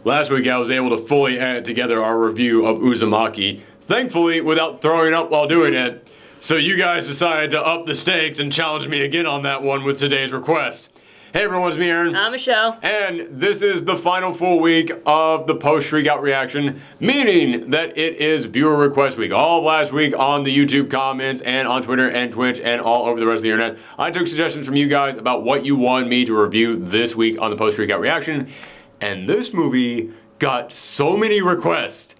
Last week I was able to fully edit together our review of Uzumaki, thankfully without throwing up while doing it. So you guys decided to up the stakes and challenge me again on that one with today's request. Hey everyone, it's me, Aaron. I'm Michelle. And this is the final full week of the post-Shriek Out reaction, meaning that it is viewer request week. All of last week on the YouTube comments and on Twitter and Twitch and all over the rest of the internet, I took suggestions from you guys about what you wanted me to review this week on the post-Shriek Out reaction. And this movie got so many requests.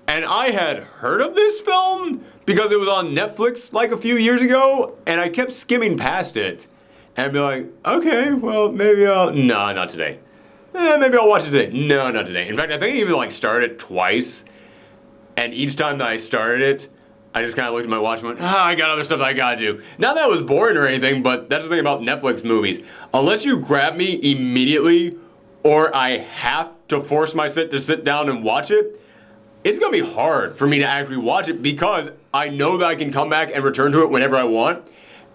And I had heard of this film because it was on Netflix like a few years ago, and I kept skimming past it. And I'd be like, okay, well, maybe I'll... No, not today. Maybe I'll watch it today. No, not today. In fact, I think I even started it twice. And each time that I started it, I just kind of looked at my watch and went, I got other stuff that I gotta do. Not that it was boring or anything, but that's the thing about Netflix movies. Unless you grab me immediately, or I have to force myself to sit down and watch it, it's gonna be hard for me to actually watch it because I know that I can come back and return to it whenever I want.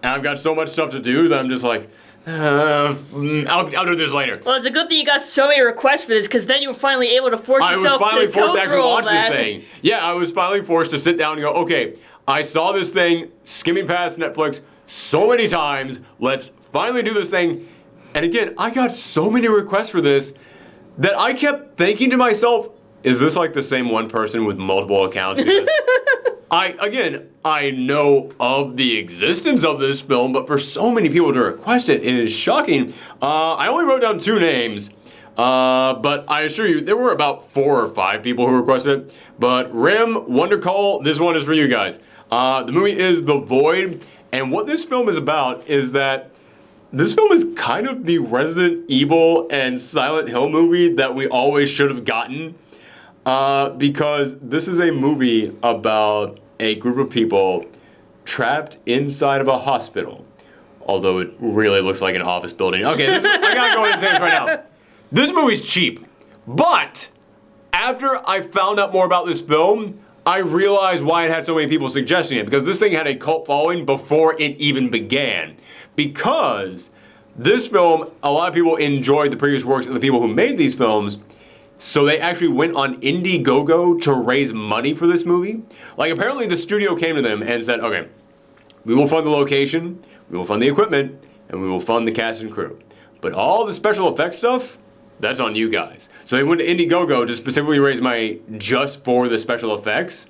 And I've got so much stuff to do that I'm just like, I'll do this later. Well, it's a good thing you got so many requests for this, because then you were finally able to force yourself to go through all that. I was finally forced to actually watch this thing. Yeah, I was finally forced to sit down and go, okay, I saw this thing skimming past Netflix so many times. Let's finally do this thing. And again, I got so many requests for this that I kept thinking to myself, is this like the same one person with multiple accounts? Because I know of the existence of this film, but for so many people to request it, it is shocking. I only wrote down 2 names, but I assure you, there were about 4 or 5 people who requested it. But Rim, Wondercall, this one is for you guys. The movie is The Void, and what this film is about is that this film is kind of the Resident Evil and Silent Hill movie that we always should have gotten. Because this is a movie about a group of people trapped inside of a hospital. Although it really looks like an office building. Okay, I gotta go ahead and say this right now. This movie's cheap. But after I found out more about this film, I realized why it had so many people suggesting it. Because this thing had a cult following before it even began. Because this film, a lot of people enjoyed the previous works of the people who made these films. So they actually went on Indiegogo to raise money for this movie. Like, apparently the studio came to them and said, okay, we will fund the location, we will fund the equipment, and we will fund the cast and crew. But all the special effects stuff, that's on you guys. So they went to Indiegogo to specifically raise money just for the special effects.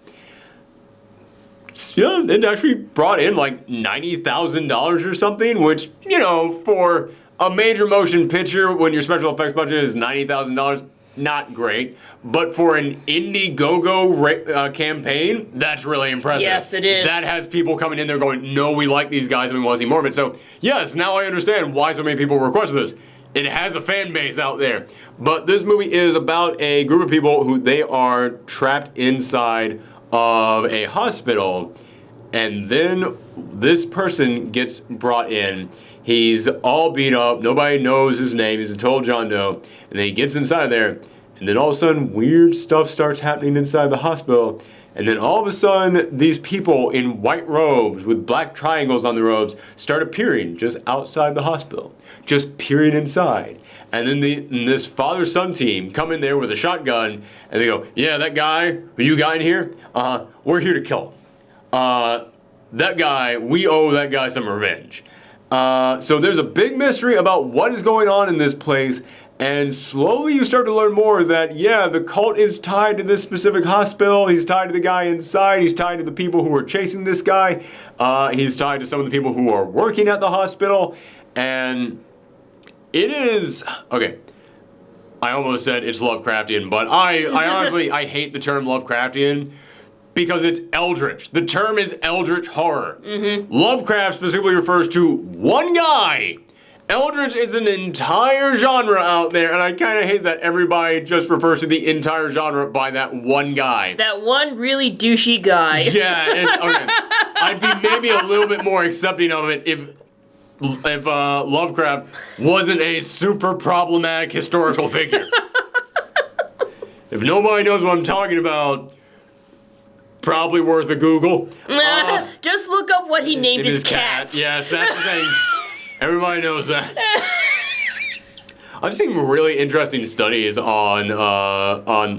Yeah, it actually brought in like $90,000 or something, which, you know, for a major motion picture when your special effects budget is $90,000, not great, but for an Indiegogo campaign, that's really impressive. Yes, it is. That has people coming in there going, no, we like these guys and we want to see more of it. So, yes, now I understand why so many people requested this. It has a fan base out there. But this movie is about a group of people who they are trapped inside of a hospital, and then this person gets brought in. He's all beat up. Nobody knows his name. He's a total John Doe. And then he gets inside there. And then all of a sudden, weird stuff starts happening inside the hospital. And then all of a sudden, these people in white robes with black triangles on the robes start appearing just outside the hospital. Just peering inside. And then this father-son team come in there with a shotgun. And they go, yeah, that guy who you got in here, we're here to kill him. That guy, we owe that guy some revenge. So there's a big mystery about what is going on in this place, and slowly you start to learn more that, yeah, the cult is tied to this specific hospital, he's tied to the guy inside, he's tied to the people who are chasing this guy, he's tied to some of the people who are working at the hospital, and it is, okay, I almost said it's Lovecraftian, but I honestly, I hate the term Lovecraftian, because it's eldritch. The term is eldritch horror. Mm-hmm. Lovecraft specifically refers to one guy. Eldritch is an entire genre out there, and I kind of hate that everybody just refers to the entire genre by that one guy. That one really douchey guy. Yeah, okay. I'd be maybe a little bit more accepting of it if Lovecraft wasn't a super problematic historical figure. If nobody knows what I'm talking about, probably worth a Google. Just look up what he named his cat. Yes, that's the thing. Everybody knows that. I've seen really interesting studies on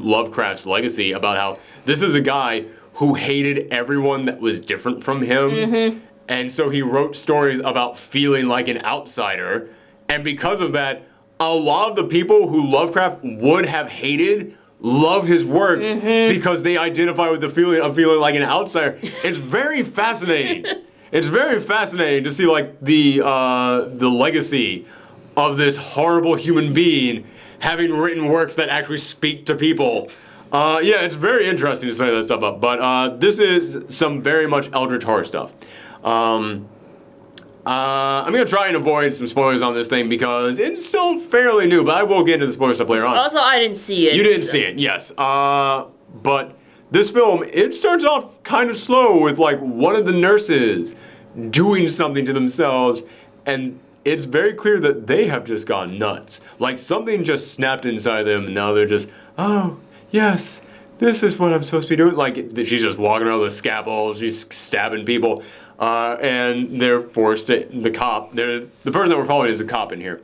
Lovecraft's legacy about how this is a guy who hated everyone that was different from him, and so he wrote stories about feeling like an outsider, and because of that, a lot of the people who Lovecraft would have hated love his works because they identify with the feeling of feeling like an outsider. It's very fascinating. It's very fascinating to see like the legacy of this horrible human being having written works that actually speak to people. Yeah, it's very interesting to study that stuff up. But this is some very much Eldritch horror stuff. I'm going to try and avoid some spoilers on this thing because it's still fairly new, but I will get into the spoiler stuff later on. Also, I didn't see it. You didn't see it, yes. But this film, it starts off kind of slow with like one of the nurses doing something to themselves, and it's very clear that they have just gone nuts. Like something just snapped inside them, and now they're just, oh, yes, this is what I'm supposed to be doing. Like she's just walking around with a scalpel, she's stabbing people. And they're forced to, the person that we're following is a cop in here.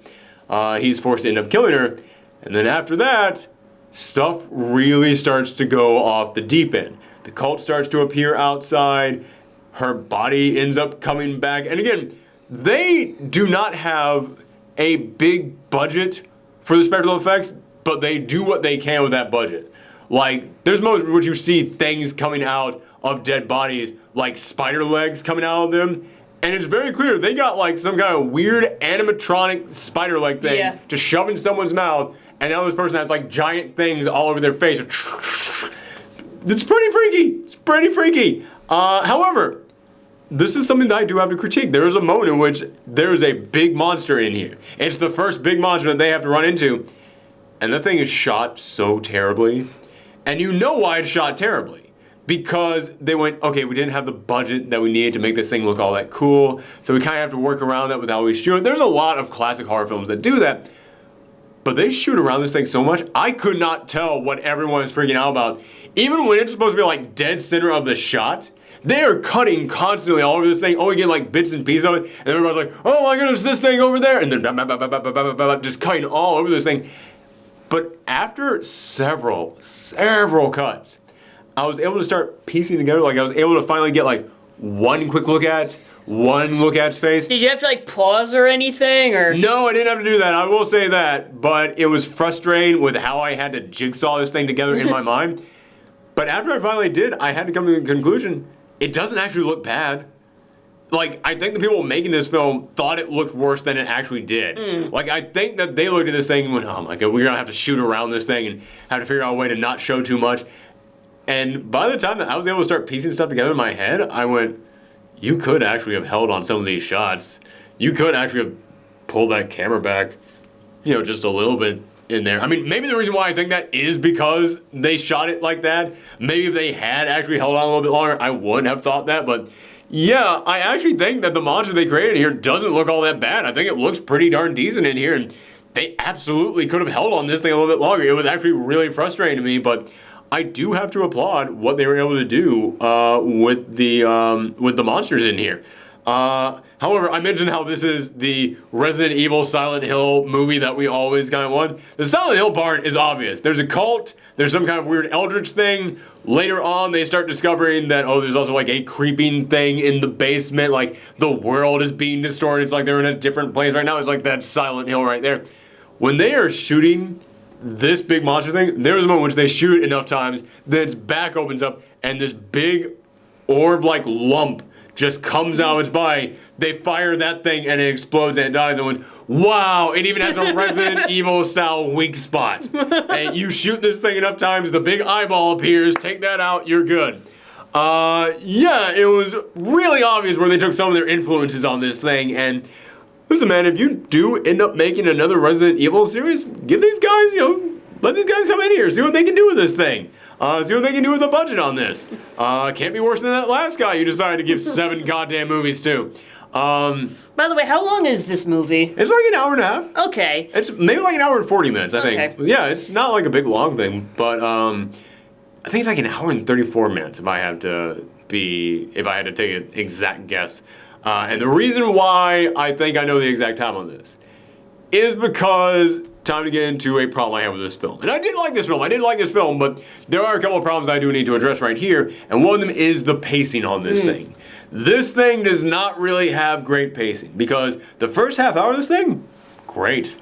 He's forced to end up killing her. And then after that, stuff really starts to go off the deep end. The cult starts to appear outside. Her body ends up coming back. And again, they do not have a big budget for the special effects, but they do what they can with that budget. Like, there's moments where you see things coming out of dead bodies, like spider legs coming out of them, and it's very clear they got like some kind of weird animatronic spider leg thing to shove in someone's mouth, and now this person has like giant things all over their face. It's pretty freaky. It's pretty freaky. However, this is something that I do have to critique. There is a moment in which there is a big monster in here. It's the first big monster that they have to run into, and that thing is shot so terribly, and you know why it's shot terribly. Because they went, okay, we didn't have the budget that we needed to make this thing look all that cool, so we kind of have to work around that with how we shoot. There's a lot of classic horror films that do that, but they shoot around this thing so much, I could not tell what everyone is freaking out about. Even when it's supposed to be like dead center of the shot, they are cutting constantly all over this thing, only getting like bits and pieces of it, and everybody's like, oh my goodness, this thing over there, and then just cutting all over this thing. But after several cuts, I was able to start piecing together, like I was able to finally get like one quick look at its face. Did you have to like pause or anything, or? No, I didn't have to do that, I will say that, but it was frustrating with how I had to jigsaw this thing together in my mind. But after I finally did, I had to come to the conclusion, it doesn't actually look bad. Like, I think the people making this film thought it looked worse than it actually did. Like, I think that they looked at this thing and went, oh my god, we're gonna have to shoot around this thing and have to figure out a way to not show too much. And by the time that I was able to start piecing stuff together in my head, I went, you could actually have held on some of these shots. You could actually have pulled that camera back, just a little bit in there. I mean, maybe the reason why I think that is because they shot it like that. Maybe if they had actually held on a little bit longer, I wouldn't have thought that. But yeah, I actually think that the monster they created here doesn't look all that bad. I think it looks pretty darn decent in here. And they absolutely could have held on this thing a little bit longer. It was actually really frustrating to me, but I do have to applaud what they were able to do with the monsters in here. However, I mentioned how this is the Resident Evil Silent Hill movie that we always kind of want. The Silent Hill part is obvious. There's a cult, there's some kind of weird eldritch thing. Later on, they start discovering that, there's also like a creeping thing in the basement, like the world is being distorted. It's like they're in a different place right now. It's like that Silent Hill right there. When they are shooting this big monster thing, there's a moment in which they shoot enough times that its back opens up and this big orb-like lump just comes out of its body. They fire that thing and it explodes and it dies. And went, wow, it even has a Resident Evil style weak spot. And you shoot this thing enough times, the big eyeball appears, take that out, you're good. Yeah, it was really obvious where they took some of their influences on this thing. And listen, man, if you do end up making another Resident Evil series, give these guys, let these guys come in here, see what they can do with this thing. See what they can do with the budget on this. Can't be worse than that last guy you decided to give 7 goddamn movies to. By the way, how long is this movie? It's like an hour and a half. Okay. It's maybe like an hour and 40 minutes, I think. Okay. Yeah, it's not like a big long thing, but I think it's like an hour and 34 minutes if I had to take an exact guess. And the reason why I think I know the exact time on this is because time to get into a problem I have with this film. And I did like this film, but there are a couple of problems I do need to address right here, and one of them is the pacing on this thing. This thing does not really have great pacing, because the first half hour of this thing, great.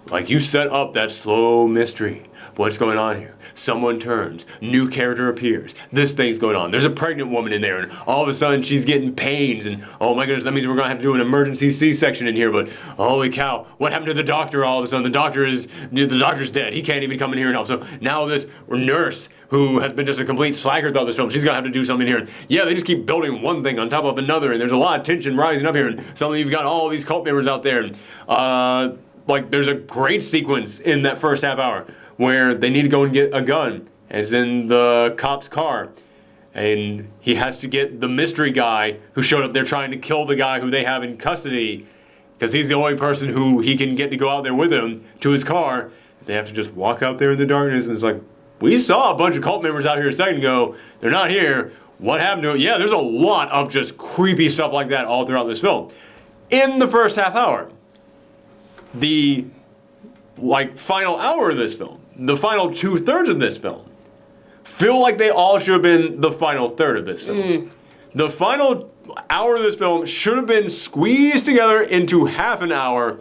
Like, you set up that slow mystery. What's going on here? Someone turns. New character appears. This thing's going on. There's a pregnant woman in there, and all of a sudden she's getting pains, and oh my goodness, that means we're going to have to do an emergency C-section in here, but holy cow, what happened to the doctor all of a sudden? The doctor's dead. He can't even come in here and help. So now this nurse, who has been just a complete slacker throughout this film, she's going to have to do something here. And yeah, they just keep building one thing on top of another, and there's a lot of tension rising up here, and suddenly you've got all these cult members out there, and like, there's a great sequence in that first half hour where they need to go and get a gun, and it's in the cop's car, and he has to get the mystery guy who showed up there trying to kill the guy who they have in custody, because he's the only person who he can get to go out there with him to his car. They have to just walk out there in the darkness, and it's like, we saw a bunch of cult members out here a second ago. They're not here. What happened to it? Yeah, there's a lot of just creepy stuff like that all throughout this film. In the first half hour, the final hour of this film, the final 2/3 of this film, feel like they all should have been the final third of this film. The final hour of this film should have been squeezed together into half an hour,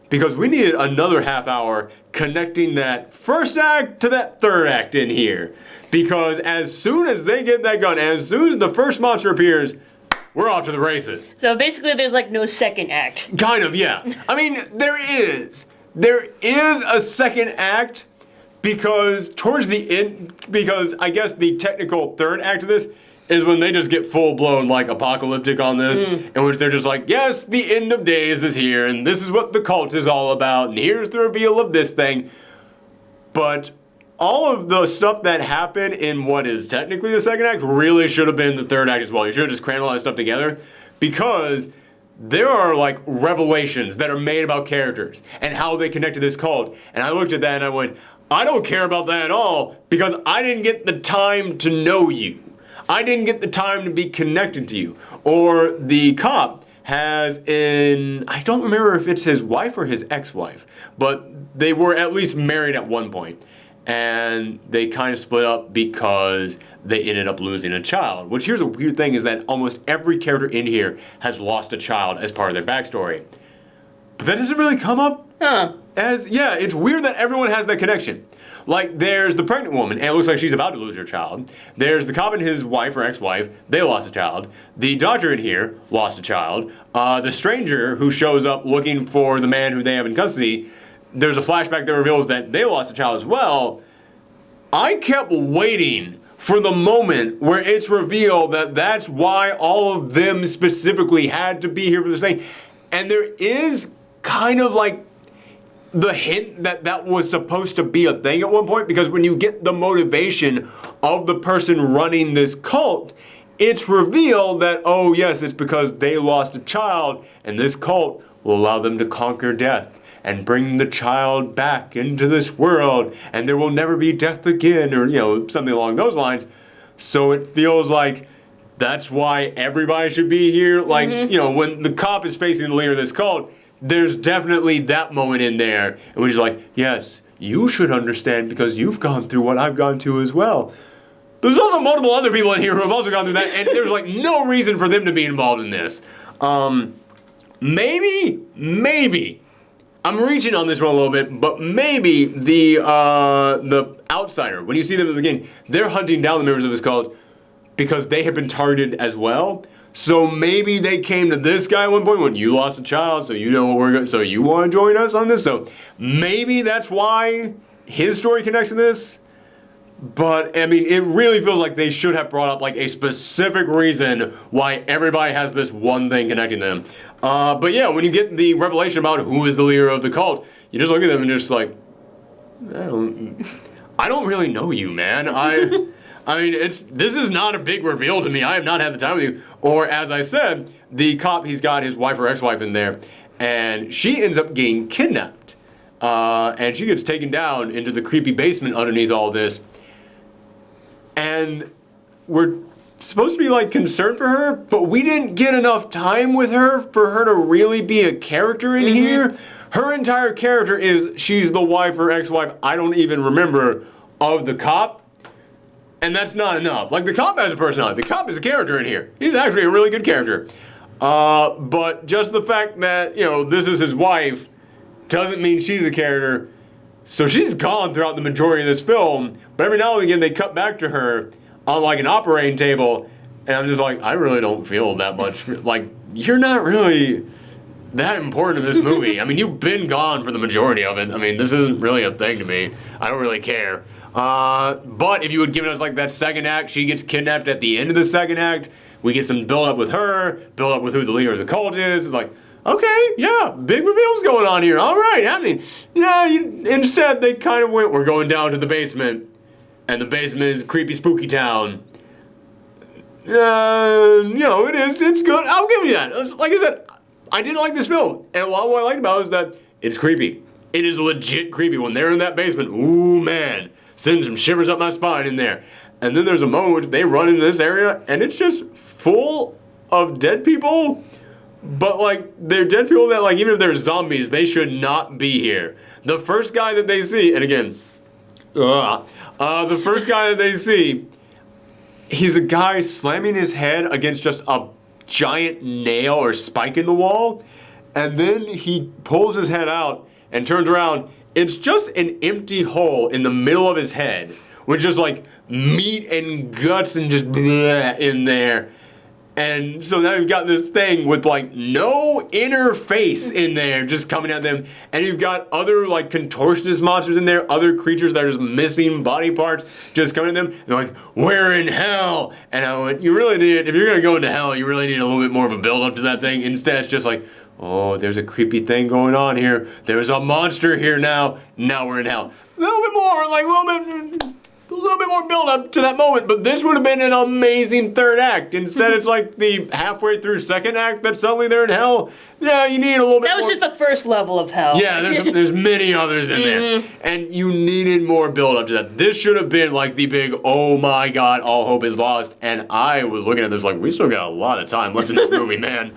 because we needed another half hour connecting that first act to that third act in here. Because as soon as they get that gun, as soon as the first monster appears, we're off to the races. So basically there's like no second act. Kind of, yeah. I mean, there is. There is a second act, because towards the end, because I guess the technical third act of this is when they just get full-blown, like, apocalyptic on this, in which they're just like, yes, the end of days is here, and this is what the cult is all about, and here's the reveal of this thing. But all of the stuff that happened in what is technically the second act really should have been the third act as well. You should have just crammed all that stuff together, because there are, like, revelations that are made about characters and how they connect to this cult. And I looked at that and I went, I don't care about that at all, because I didn't get the time to know you. I didn't get the time to be connected to you. Or the cop has I don't remember if it's his wife or his ex-wife, but they were at least married at one point. And they kind of split up because they ended up losing a child. Which, here's a weird thing, is that almost every character in here has lost a child as part of their backstory. But that doesn't really come up yeah, it's weird that everyone has that connection. Like, there's the pregnant woman, and it looks like she's about to lose her child. There's the cop and his wife or ex-wife, they lost a child. The doctor in here lost a child. The stranger who shows up looking for the man who they have in custody, there's a flashback that reveals that they lost a child as well. I kept waiting for the moment where it's revealed that that's why all of them specifically had to be here for this thing. And there is kind of like the hint that that was supposed to be a thing at one point, because when you get the motivation of the person running this cult, it's revealed that, oh yes, it's because they lost a child, and this cult will allow them to conquer death and bring the child back into this world, and there will never be death again, or, you know, something along those lines. So it feels like that's why everybody should be here. Like, you know, when the cop is facing the leader of this cult, there's definitely that moment in there, and we're just like, yes, you should understand because you've gone through what I've gone through as well. There's also multiple other people in here who have also gone through that, and there's like no reason for them to be involved in this. Maybe, I'm reaching on this one a little bit, but maybe the outsider, when you see them at the beginning, they're hunting down the members of this cult because they have been targeted as well. So maybe they came to this guy at one point when you lost a child, so you know what we're going. So you want to join us on this? So maybe that's why his story connects to this. But I mean, it really feels like they should have brought up like a specific reason why everybody has this one thing connecting them. But yeah, when you get the revelation about who is the leader of the cult, you just look at them and just like, I don't really know you, man. I mean, this is not a big reveal to me. I have not had the time with you. Or, as I said, the cop, he's got his wife or ex-wife in there, and she ends up getting kidnapped. And she gets taken down into the creepy basement underneath all this. And we're supposed to be like concerned for her, but we didn't get enough time with her for her to really be a character in here. Her entire character is she's the wife or ex-wife, I don't even remember, of the cop. And that's not enough. Like, the cop has a personality. The cop is a character in here. He's actually a really good character. But just the fact that, you know, this is his wife doesn't mean she's a character. So she's gone throughout the majority of this film, but every now and again they cut back to her on like an operating table, and I'm just like, I really don't feel that much. Like, you're not really that important in this movie. I mean, you've been gone for the majority of it. I mean, this isn't really a thing to me. I don't really care. But if you had given us like that second act, she gets kidnapped at the end of the second act. We get some build up with her, build up with who the leader of the cult is. It's like, okay, yeah, big reveals going on here. All right, I mean, yeah. Instead, they kind of went, we're going down to the basement, and the basement is creepy, spooky town. You know, it's good. I'll give you that. Like I said, I didn't like this film, and a lot of what I liked about it is that it's creepy. It is legit creepy when they're in that basement. Ooh, man, sends some shivers up my spine in there. And then there's a moment which they run into this area, and it's just full of dead people. But, like, they're dead people that, like, even if they're zombies, they should not be here. The first guy that they see, and again, the first guy that they see, he's a guy slamming his head against just a giant nail or spike in the wall, and then he pulls his head out and turns around. It's just an empty hole in the middle of his head with just, like, meat and guts and just bleh in there. And so now you've got this thing with like no inner face in there just coming at them. And you've got other like contortionist monsters in there, other creatures that are just missing body parts just coming at them. And they're like, we're in hell. And I went, you really need, if you're going to go into hell, you really need a little bit more of a build up to that thing. Instead, it's just like, oh, there's a creepy thing going on here. There's a monster here now. Now we're in hell. A little bit more, like a little bit more build up to that moment, but this would have been an amazing third act. Instead, it's like the halfway through second act that suddenly they're in hell. Yeah, you need a little bit more. That was just the first level of hell. Yeah, there's many others in there. And you needed more build up to that. This should have been like the big, oh my god, all hope is lost. And I was looking at this like, we still got a lot of time left in this movie, man.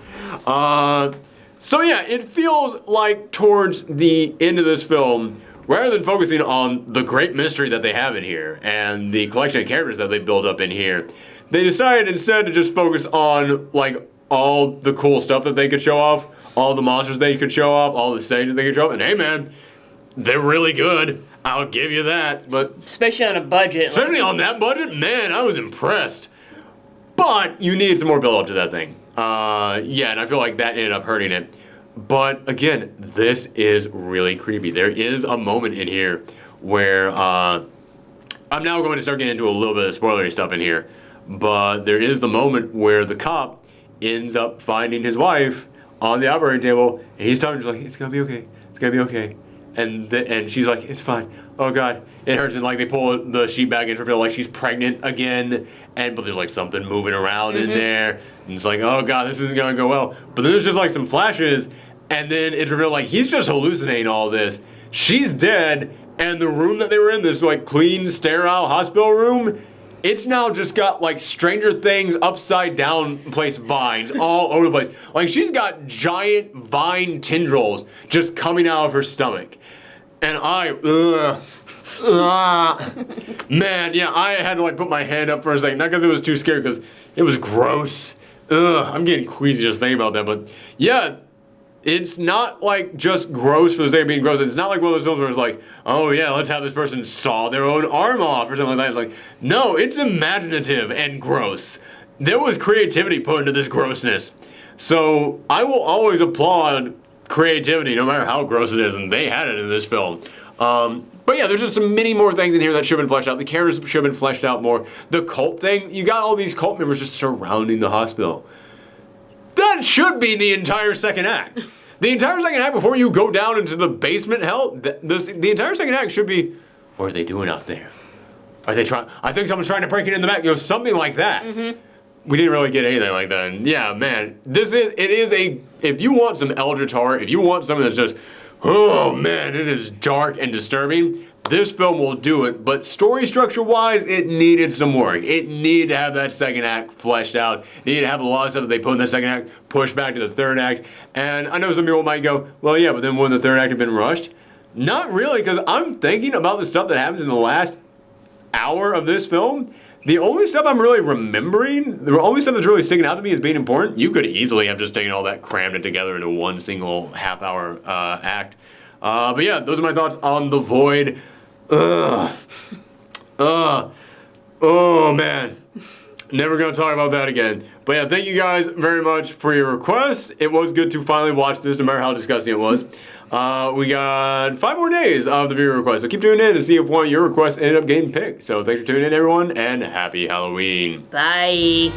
So yeah, it feels like towards the end of this film, rather than focusing on the great mystery that they have in here and the collection of characters that they build up in here, they decided instead to just focus on like all the cool stuff that they could show off, all the monsters they could show off, all the stages they could show off, and hey man, they're really good. I'll give you that. But especially on a budget. Especially on that budget, man, I was impressed. But you need some more build up to that thing. Yeah, and I feel like that ended up hurting it. But again, this is really creepy. There is a moment in here where I'm now going to start getting into a little bit of spoilery stuff in here. But there is the moment where the cop ends up finding his wife on the operating table, and he's talking, he's like, "It's gonna be okay. It's gonna be okay." And she's like, "It's fine. Oh God, it hurts." And like they pull the sheet back and reveal like she's pregnant again, but there's like something moving around in there, and it's like, oh God, this isn't gonna go well. But then there's just like some flashes. And then it's revealed like he's just hallucinating all this. She's dead, and the room that they were in, this like clean, sterile hospital room, it's now just got like Stranger Things upside down place vines all over the place. Like she's got giant vine tendrils just coming out of her stomach. And man, yeah, I had to like put my hand up for a second, not because it was too scary, because it was gross. I'm getting queasy just thinking about that, but yeah. It's not like just gross for the sake of being gross. It's not like one of those films where it's like, oh yeah, let's have this person saw their own arm off or something like that. It's like, no, it's imaginative and gross. There was creativity put into this grossness. So I will always applaud creativity no matter how gross it is, and they had it in this film. But yeah, there's just some many more things in here that should have been fleshed out. The characters should have been fleshed out more. The cult thing, you got all these cult members just surrounding the hospital. That should be the entire second act. The entire second act before you go down into the basement hell, the entire second act should be, what are they doing out there? Are they trying, I think someone's trying to break it in the back, something like that. We didn't really get anything like that. And yeah, man, if you want some eldritch horror, if you want something that's just, oh man, it is dark and disturbing, this film will do it, but story structure-wise, it needed some work. It needed to have that second act fleshed out. It needed to have a lot of stuff that they put in the second act pushed back to the third act. And I know some people might go, well, yeah, but then wouldn't the third act have been rushed? Not really, because I'm thinking about the stuff that happens in the last hour of this film. The only stuff I'm really remembering, the only stuff that's really sticking out to me as being important, you could easily have just taken all that, crammed it together into one single half-hour act. But yeah, those are my thoughts on The Void. Oh man. Never gonna talk about that again. But yeah, thank you guys very much for your request. It was good to finally watch this, no matter how disgusting it was. We got 5 more days of the viewer requests, so keep tuning in to see if one of your requests ended up getting picked. So thanks for tuning in, everyone, and happy Halloween. Bye.